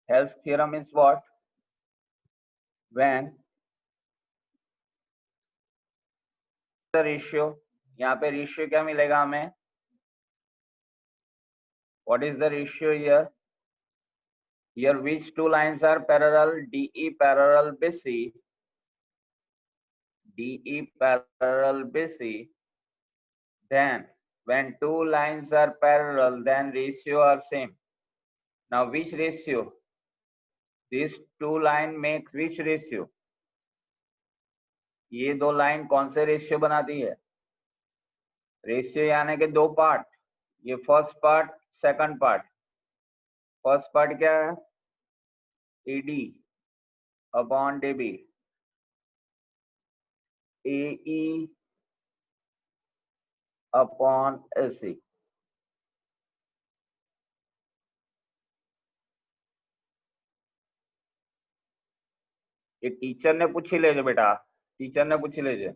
Hell's theorem is what? When the ratio, यहाँ पे ratio क्या मिलेगा हमें? What is the ratio here? Here which two lines are parallel? DE parallel BC. DE parallel BC. Then when two lines are parallel, then ratio are same. Now which ratio? These two line make which ratio? ये दो line कौन से ratio बनाती है? Ratio यानी कि दो part, ये first part second part. First part क्या है? एडी अपॉन डीबी, एई अपॉन एसी। ये टीचर ने पूछी ले जो बेटा, टीचर ने पूछी ले जो।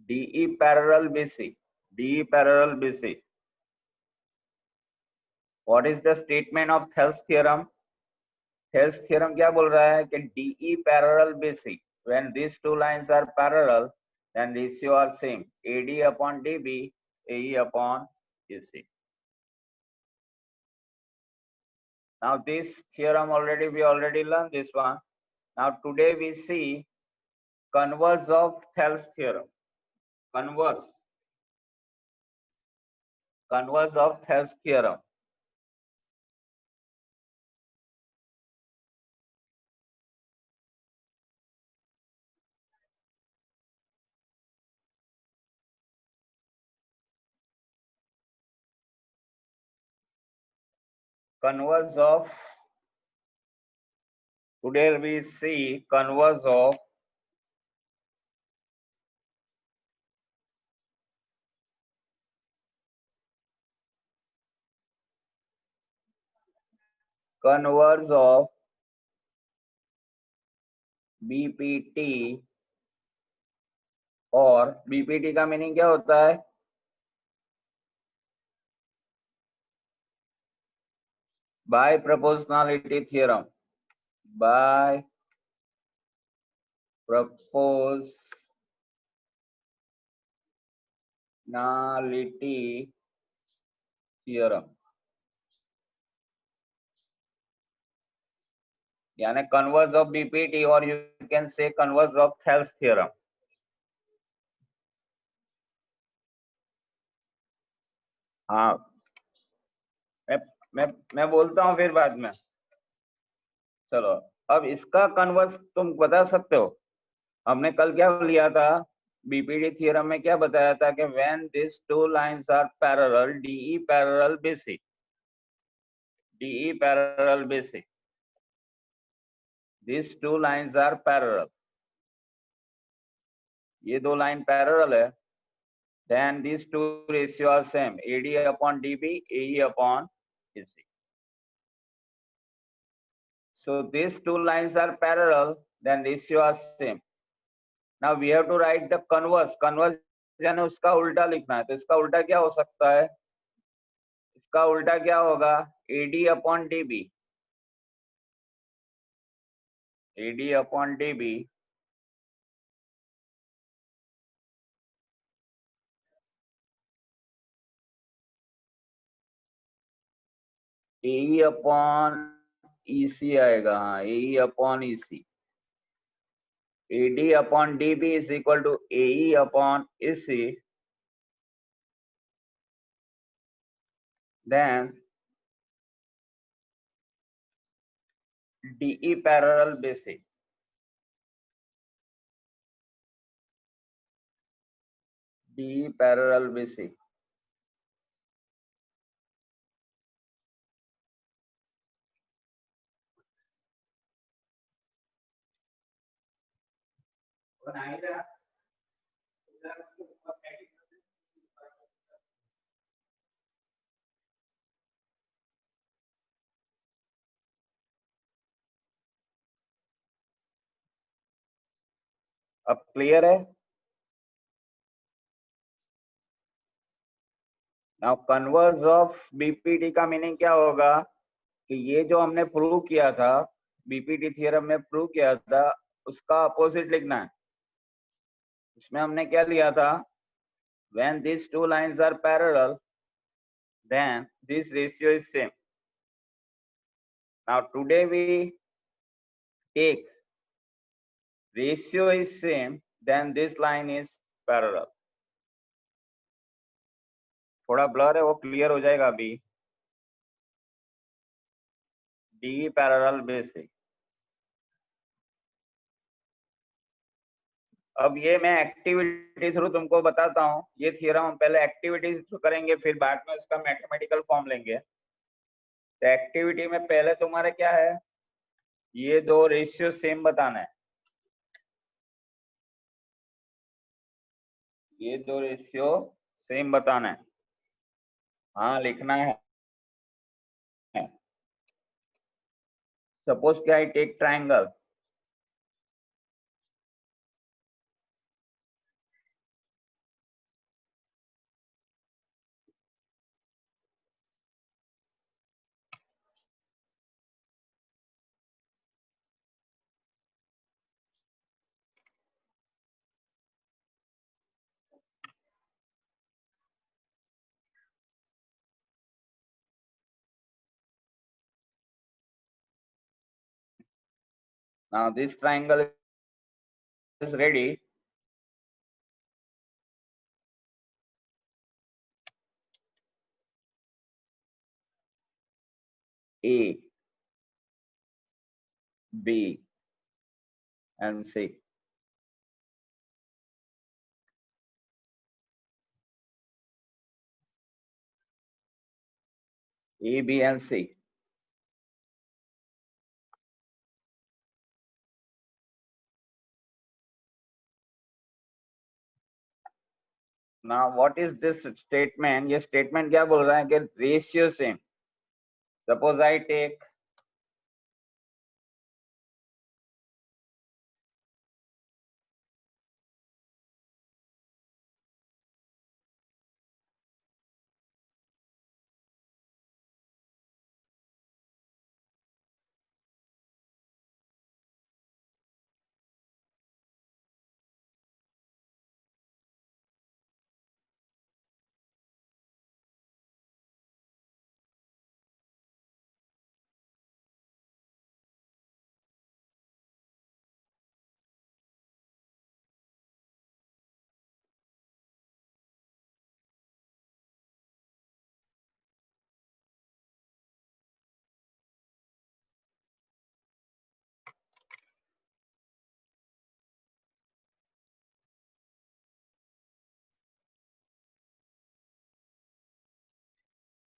DE parallel BC, DE parallel BC. What is the statement of Thales theorem? Thales theorem क्या बोल रहा है कि DE parallel BC, when these two lines are parallel then ratio are same, AD upon DB, AE upon EC. Now this theorem we already learned this one. Now today we see converse of Thales theorem. Converse of Thales theorem. Converse of, today we see converse of BPT. और BPT का meaning क्या होता है? By proportionality theorem, by proportionality theorem, यानी converse of BPT, और you can say converse of Thales theorem. हाँ, मैं बोलता हूँ फिर बाद में। चलो, अब इसका कन्वर्स तुम बता सकते हो। हमने कल क्या लिया था? बीपीटी थ्योरम में क्या बताया था कि when this two lines are parallel, DE parallel BC, DE parallel BC, this two lines are parallel, ये दो लाइन पैरेलल है, then these two ratio are same, AD upon DB, AE upon EC. So these two lines are parallel, then ratio are same. Now we have to write the converse. Converse यानी उसका उल्टा लिखना है। तो इसका उल्टा क्या हो सकता है? इसका उल्टा क्या होगा? AD upon DB, AD upon DB AE upon EC आएगा। हाँ, AE upon EC, AD upon DB is equal to AE upon EC, then DE parallel BC, DE parallel BC। अब क्लियर है? नाउ कन्वर्स ऑफ बीपीटी का meaning क्या होगा? कि ये जो हमने प्रूव किया था, बीपीटी थ्योरम में प्रूव किया था, उसका अपोजिट लिखना है। इसमें हमने क्या लिया था, when these two lines are parallel then this ratio is same. Now today we take ratio is same then this line is parallel. थोड़ा ब्लर है, वो क्लियर हो जाएगा अभी। D parallel basic. अब ये मैं एक्टिविटी थ्रू तुमको बताता हूँ। ये थ्योरम हम पहले एक्टिविटी थ्रू करेंगे, फिर बाद में उसका मैथमेटिकल फॉर्म लेंगे। तो एक्टिविटी में पहले तुम्हारे क्या है, ये दो रेशियो सेम बताना है। ये दो रेशियो सेम बताना है। हाँ लिखना है। सपोज क्या, I take triangle, now this triangle is ready. A, B and C. A, B and C. Now what is this statement? ये statement क्या बोल रहा है कि ratio same. Suppose I take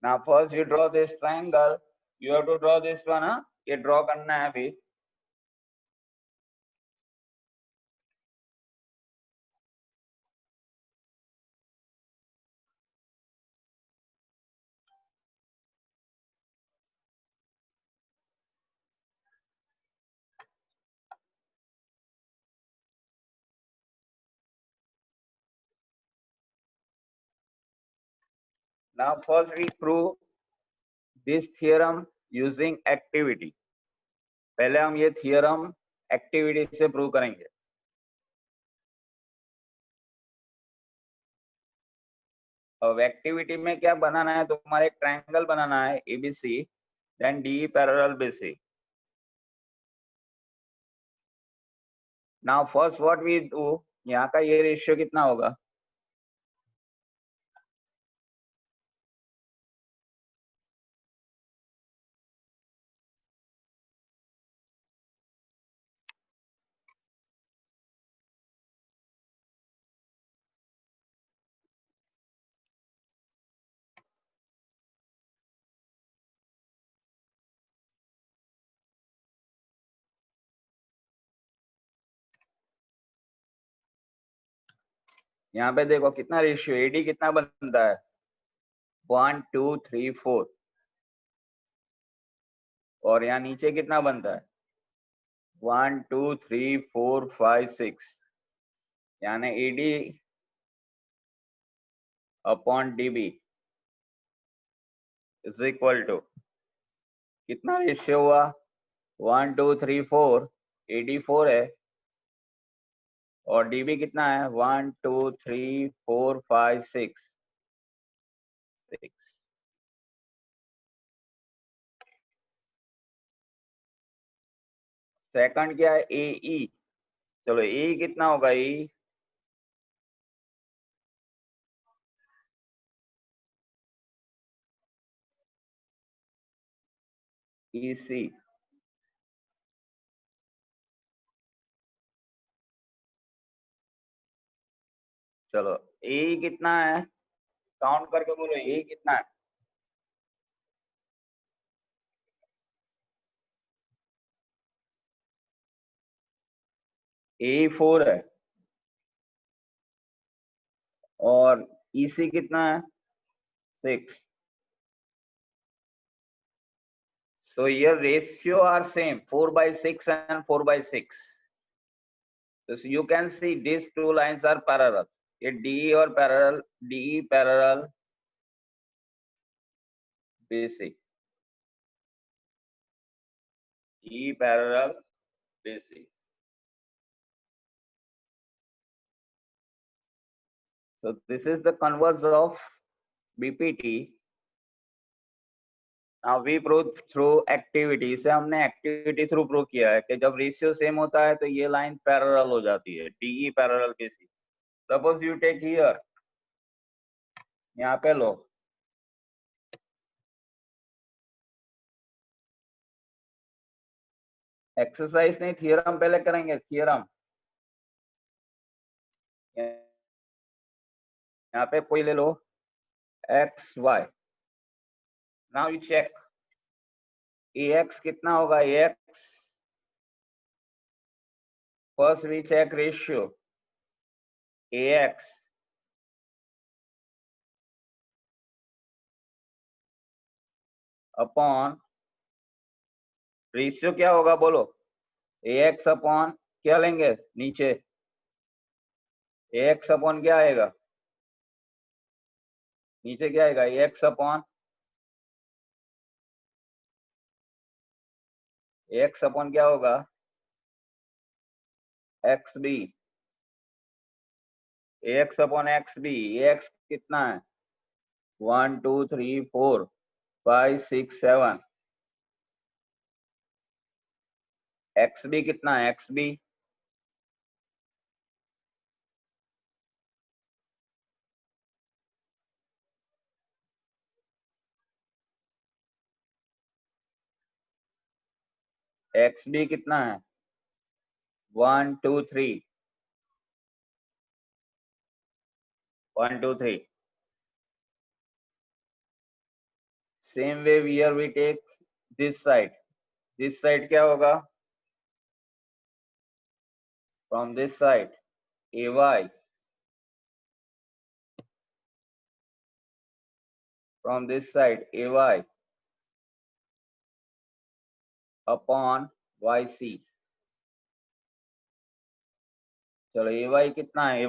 now first you draw this triangle. You have to draw this one, हाँ? ये draw करना है अभी। Now first we prove this theorem using activity. पहले हम ये theorem activity से prove करेंगे। अब एक्टिविटी में क्या बनाना है, तुम्हारे एक ट्रायंगल बनाना है ABC, then DE parallel BC. Now first what we do, यहाँ का ये रेशियो कितना होगा, यहाँ पे देखो कितना रेशियो, AD कितना बनता है 1 2 3 4, और यहाँ नीचे कितना बनता है 1 2 3 4 5 6, यानी AD upon DB is equal to कितना रेशियो हुआ? 1 2 3 4, AD 4 है और DB कितना है? 1 2 3 4 5 6। सेकंड क्या है? AE। चलो AE कितना होगा? EC। चलो AE कितना है? काउंट करके बोलो AE कितना है? AE 4 है और EC कितना है? 6। So your ratio are same, 4/6 and 4/6. So you can see these two lines are parallel. ये DE और parallel, DE parallel BC, E parallel BC. So this is the converse of BPT. Now we prove through activity. से हमने activity through prove किया है कि जब ratio same होता है तो ये लाइन पैरेलल हो जाती है, DE parallel BC. Suppose you take here, यहाँ पे लो, एक्सरसाइज नहीं थियरम पहले करेंगे, थियरम। यहाँ पे कोई ले लो X Y. Now you check AX कितना होगा? AX first we check ratio AX upon ratio क्या होगा बोलो? AX अपॉन क्या लेंगे नीचे? AX अपॉन क्या आएगा नीचे? क्या आएगा? AX अपॉन क्या होगा? XB। AX upon XB। AX कितना है? 1 2 3 4 5 6 7। XB कितना है? XB XB कितना है? 1 2 3 1 2 3। Same way here we take this side. This side क्या होगा? From this side AY, from this side AY upon YC। चलो AY कितना है?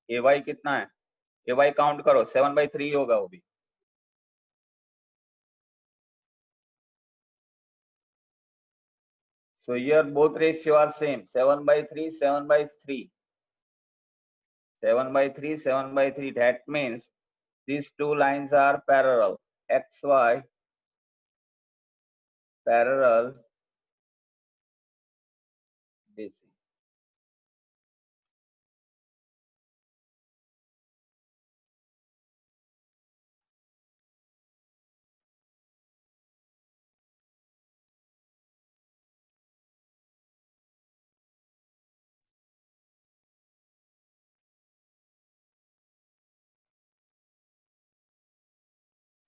AY कितना है? AY काउंट करो, 7/3 होगा वो भी। So here both ratio are same, 7/3 7/3 7/3 7/3। That means these two lines are parallel, XY parallel BC।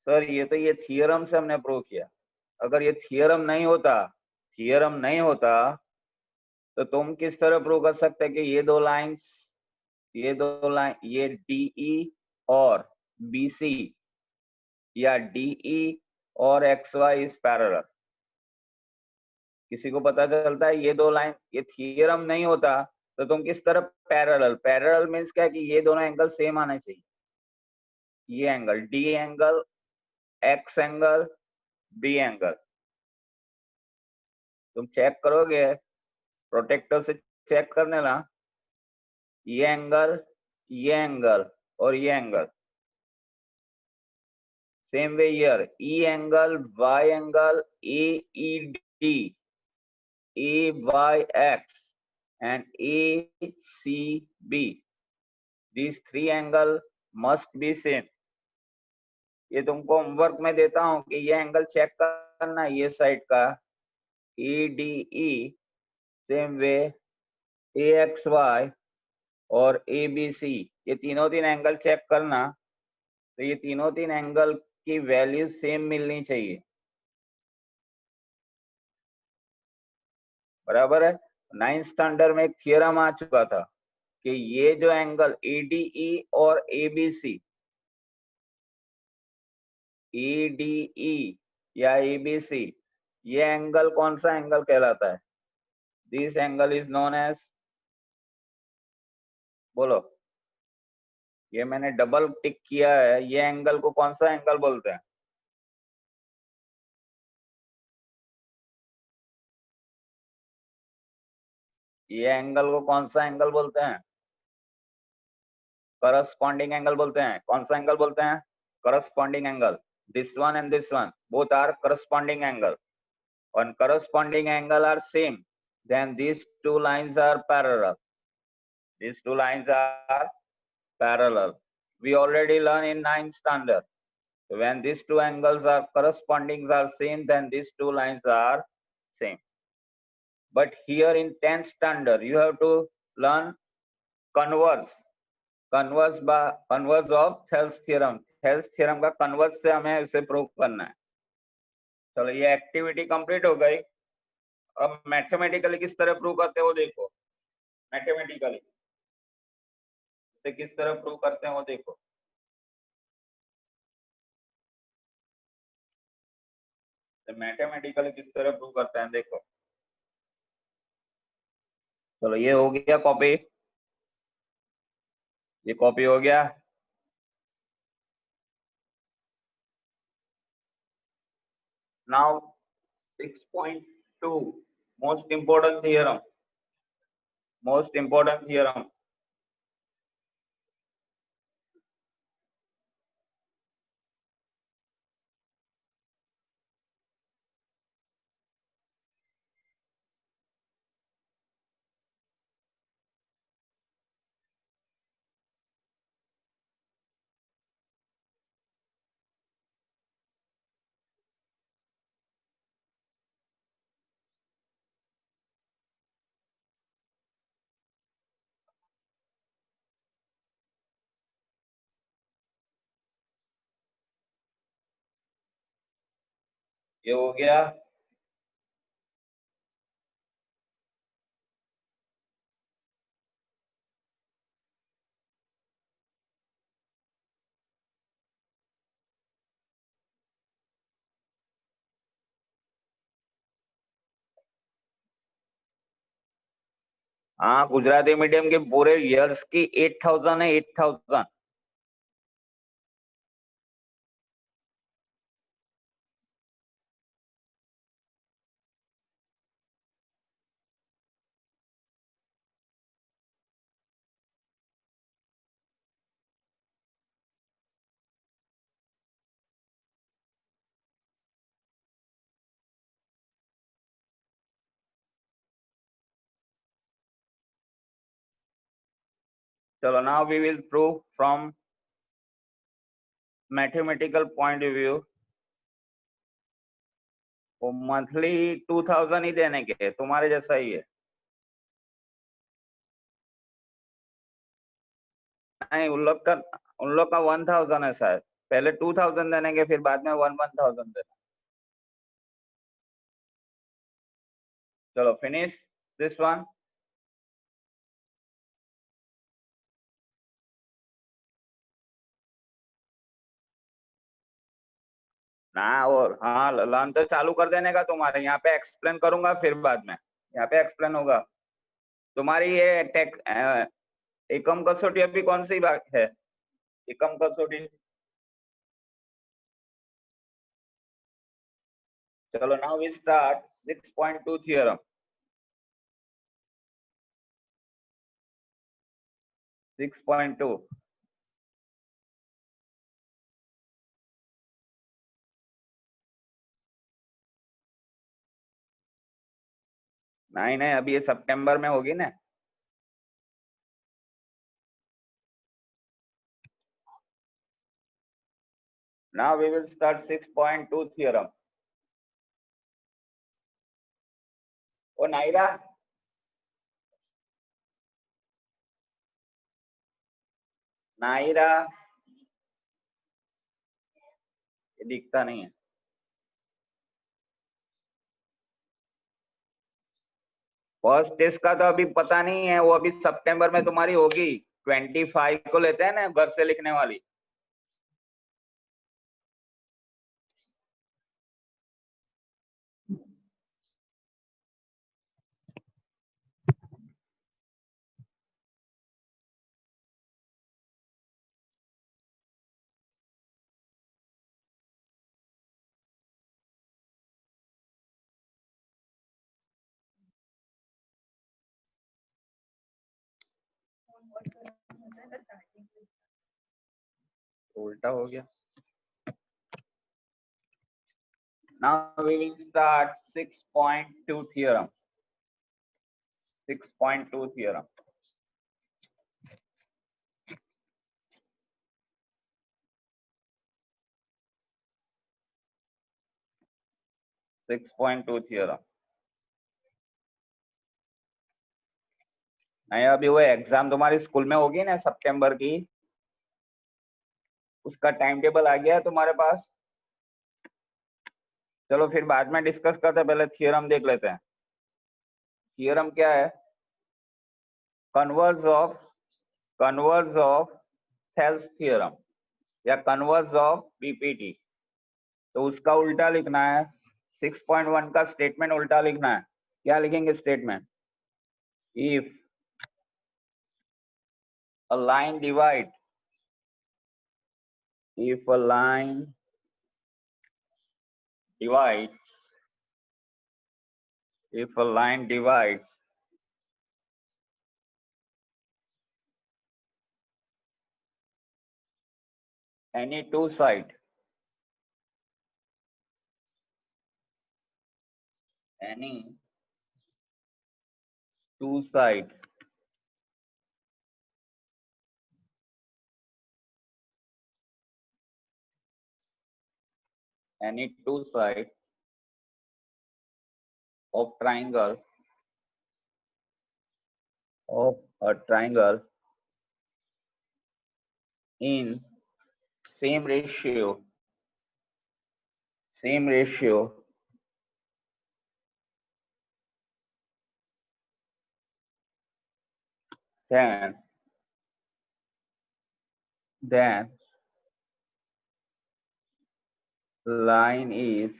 Sir ये थियरम से हमने प्रूव किया। अगर ये थियरम नहीं होता तो तुम किस तरह प्रूव कर सकते कि ये दो लाइन ये DE और BC या DE और XY इज पैरेलल? किसी को पता चलता है ये दो लाइन, ये थियरम नहीं होता तो तुम किस तरह पैरेलल मीन्स क्या कि ये दोनों एंगल सेम आने चाहिए। ये angle D angle X angle B angle. तुम चेक करोगे, प्रोटेक्टर से चेक करने ना, ये एंगल और ये angle same way here, E angle, Y angle, AED, AYX and ACB. These three angle must be same. ये तुमको होमवर्क में देता हूं कि ये एंगल चेक करना, ये साइड का ADE सेम वे AXY और ABC, ये तीनों तीन एंगल चेक करना। तो ये तीनों तीन एंगल की वैल्यू सेम मिलनी चाहिए, बराबर है। 9th स्टैंडर्ड में एक थियरम आ चुका था कि ये जो एंगल ADE और ABC, ADE या ABC, ये एंगल कौन सा एंगल कहलाता है? This angle is known as, बोलो, ये मैंने डबल टिक किया है, ये एंगल को कौन सा एंगल बोलते हैं? ये एंगल को कौन सा एंगल बोलते हैं? करस्पॉन्डिंग एंगल बोलते हैं। कौन सा एंगल बोलते हैं? Corresponding angle. This one and this one both are corresponding angle. When corresponding angle are same, then these two lines are parallel. These two lines are parallel. We already learned in 9th standard. When these two angles are corresponding are same, then these two lines are same. But here in 10th standard, you have to learn converse. Converse of Thales theorem. Thales theorem का converse से हमें इसे prove करना है। चलो ये activity complete हो गई। अब मैथमेटिकली किस तरह प्रूव करते हो देखो। मैथमेटिकली इसे किस तरह प्रूव करते हैं वो देखो। तो मैथमेटिकली किस तरह प्रूव करते हैं देखो। चलो ये हो गया कॉपी, ये कॉपी हो गया। Now 6.2 most important theorem, most important theorem. ये हो गया। हाँ, गुजराती मीडियम के पूरे इयर्स की 8000 है, 8000। चलो now we will prove from mathematical point of view. वो मंथली 2000 ही देने के, तुम्हारे जैसा ही है। नहीं, उन लोग का 1000 है शायद। पहले 2000 देने के, फिर बाद में 1000 देना। चलो फिनिश दिस वन। ना और हाँ, लर्न तो चालू कर देने का तुम्हारे। यहाँ पे एक्सप्लेन करूंगा, फिर बाद में यहाँ पे एक्सप्लेन होगा। तुम्हारी ये एकम कसौटी अभी कौन सी बात है? एकम कसौटी चलो now we start 6.2 theorem. 6.2. नहीं अभी ये सितंबर में होगी ना. Now we will start 6.2 theorem. ओ नायरा, नायरा ये दिखता नहीं है. फर्स्ट टेस्ट का तो अभी पता नहीं है, वो अभी सितंबर में तुम्हारी होगी. 25 को लेते हैं ना घर से लिखने वाली. उल्टा हो गया. Now we will start 6.2 theorem. 6.2 theorem. 6.2 theorem. नहीं अभी वो एग्जाम तुम्हारी स्कूल में होगी ना सितंबर की, उसका टाइम टेबल आ गया है तुम्हारे पास. चलो फिर बाद में डिस्कस करते हैं, पहले थियरम देख लेते हैं. थियरम क्या है? कन्वर्स ऑफ थेल्स थियरम या कन्वर्स ऑफ पीपीटी. तो उसका उल्टा लिखना है. 6.1 का स्टेटमेंट उल्टा लिखना है. क्या लिखेंगे statement? If a line divide if a line divides if a line divides any two side any two side of triangle of a triangle in same ratio then line is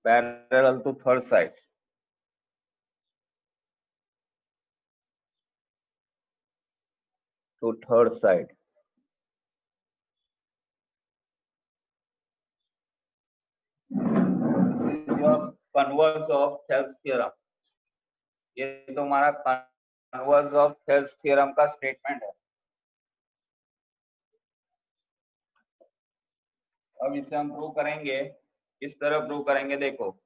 parallel to third side. This is your converse of Thales theorem. ये तुम्हारा converse of Thales theorem का statement है. अब इसे हम prove करेंगे. किस तरह प्रूव करेंगे देखो.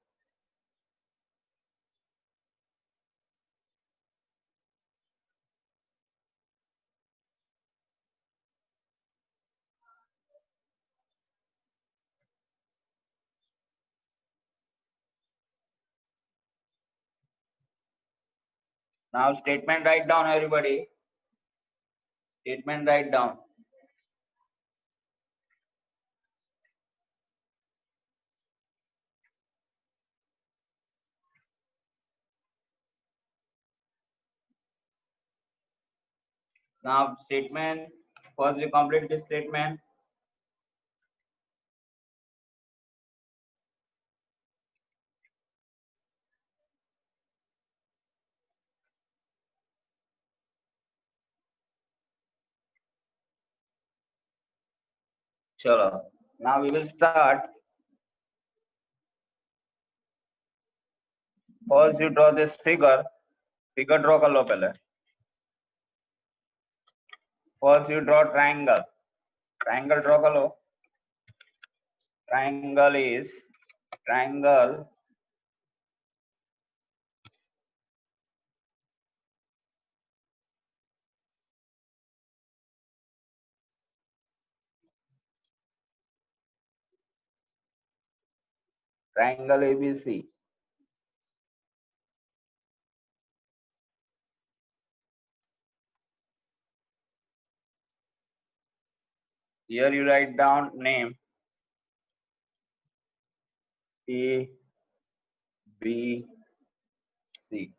Now statement write down everybody. Statement write down. Now statement, first you complete this statement. Chalo. Now we will start first you draw this figure draw कर लो पहले। First you draw triangle draw कर लो। triangle is triangle ABC. Here you write down name A, B, C.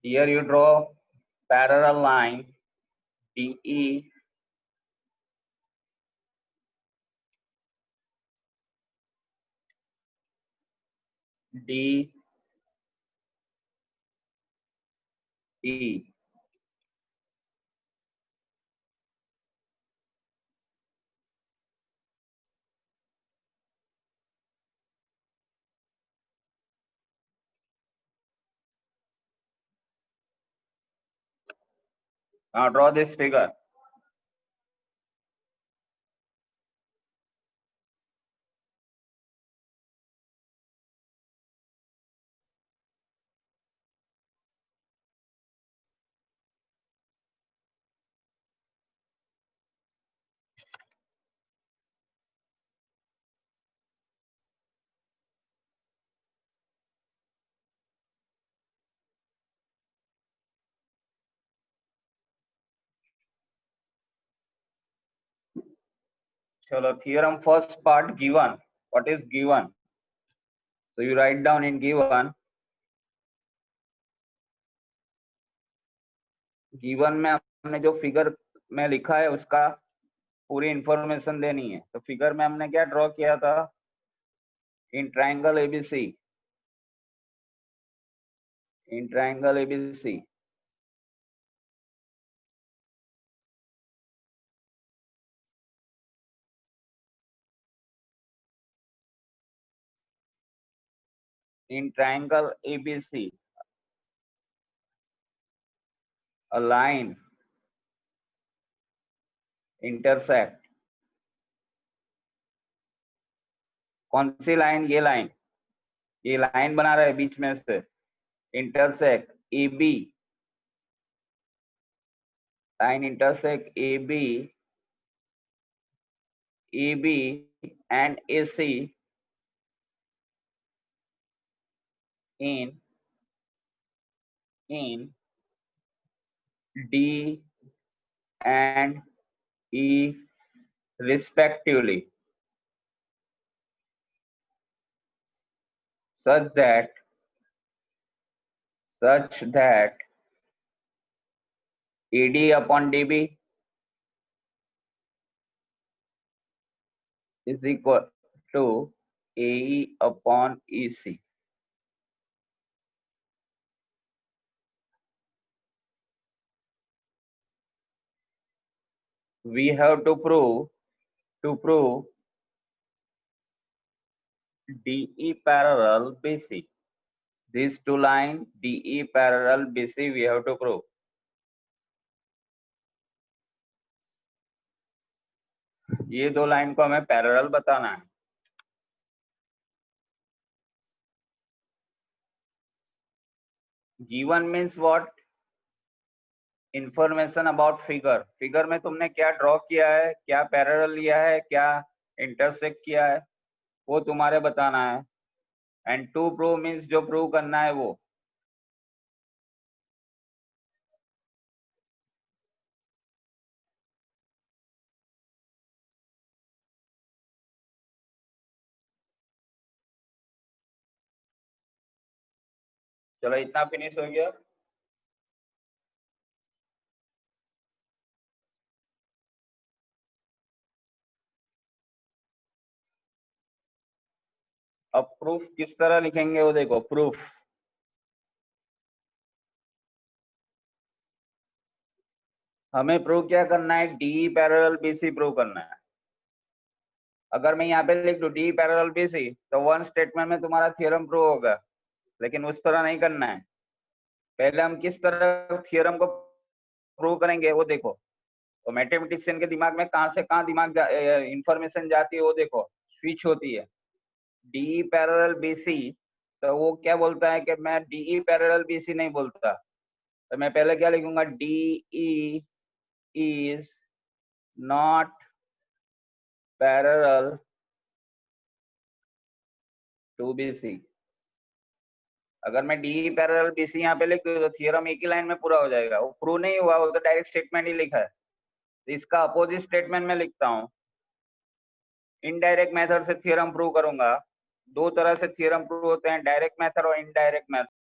Here you draw parallel line DE DE. Now draw this figure. Chalo, theorem first part given. What is given? So you write down in given. Given में हमने जो figure में लिखा है उसका पूरी information देनी है। तो फिगर में हमने क्या ड्रॉ किया था? In triangle ABC. In triangle ABC. In triangle ABC, a line intersect. कौन सी लाइन? ये लाइन बना रहा है बीच में से, intersect AB, line intersect AB and AC in D and E respectively, such that AD upon DB is equal to AE upon EC. We have to prove DE parallel BC. These two lines DE parallel BC we have to prove. ये दो line को हमें parallel बताना है। Given means what? Information about figure. Figure में तुमने क्या draw किया है, क्या पैरेलल लिया है, क्या इंटरसेक्ट किया है, वो तुम्हारे बताना है। एंड टू प्रूव मीन्स जो प्रूव करना है वो। चलो इतना फिनिश हो गया। अब प्रूफ किस तरह लिखेंगे वो देखो। प्रूफ हमें प्रूव क्या करना है? DE पैरेलल BC प्रूव करना है। अगर मैं यहाँ पे लिख दूं डी पैरेलल बीसी, तो वन स्टेटमेंट में तुम्हारा थ्योरम प्रूव होगा। लेकिन उस तरह नहीं करना है, पहले हम किस तरह थ्योरम को प्रूव करेंगे वो देखो। तो मैथमेटिशियन के दिमाग में कहां से कहां दिमाग इंफॉर्मेशन जाती है वो देखो, स्विच होती है। डी पैरेलल बीसी, तो वो क्या बोलता है कि मैं डी पैरेलल बीसी नहीं बोलता, तो मैं पहले क्या लिखूंगा, D E is not parallel to BC. अगर मैं डी पैरेलल बीसी यहाँ पे लिख दूं तो थ्योरम एक ही लाइन में पूरा हो जाएगा। वो प्रूव नहीं हुआ, वो तो डायरेक्ट स्टेटमेंट ही लिखा है। तो इसका अपोजिट स्टेटमेंट में लिखता हूँ, इनडायरेक्ट मेथड से थ्योरम प्रूव करूंगा। दो तरह से थ्योरम प्रूव होते हैं, डायरेक्ट मेथड और इनडायरेक्ट मेथड।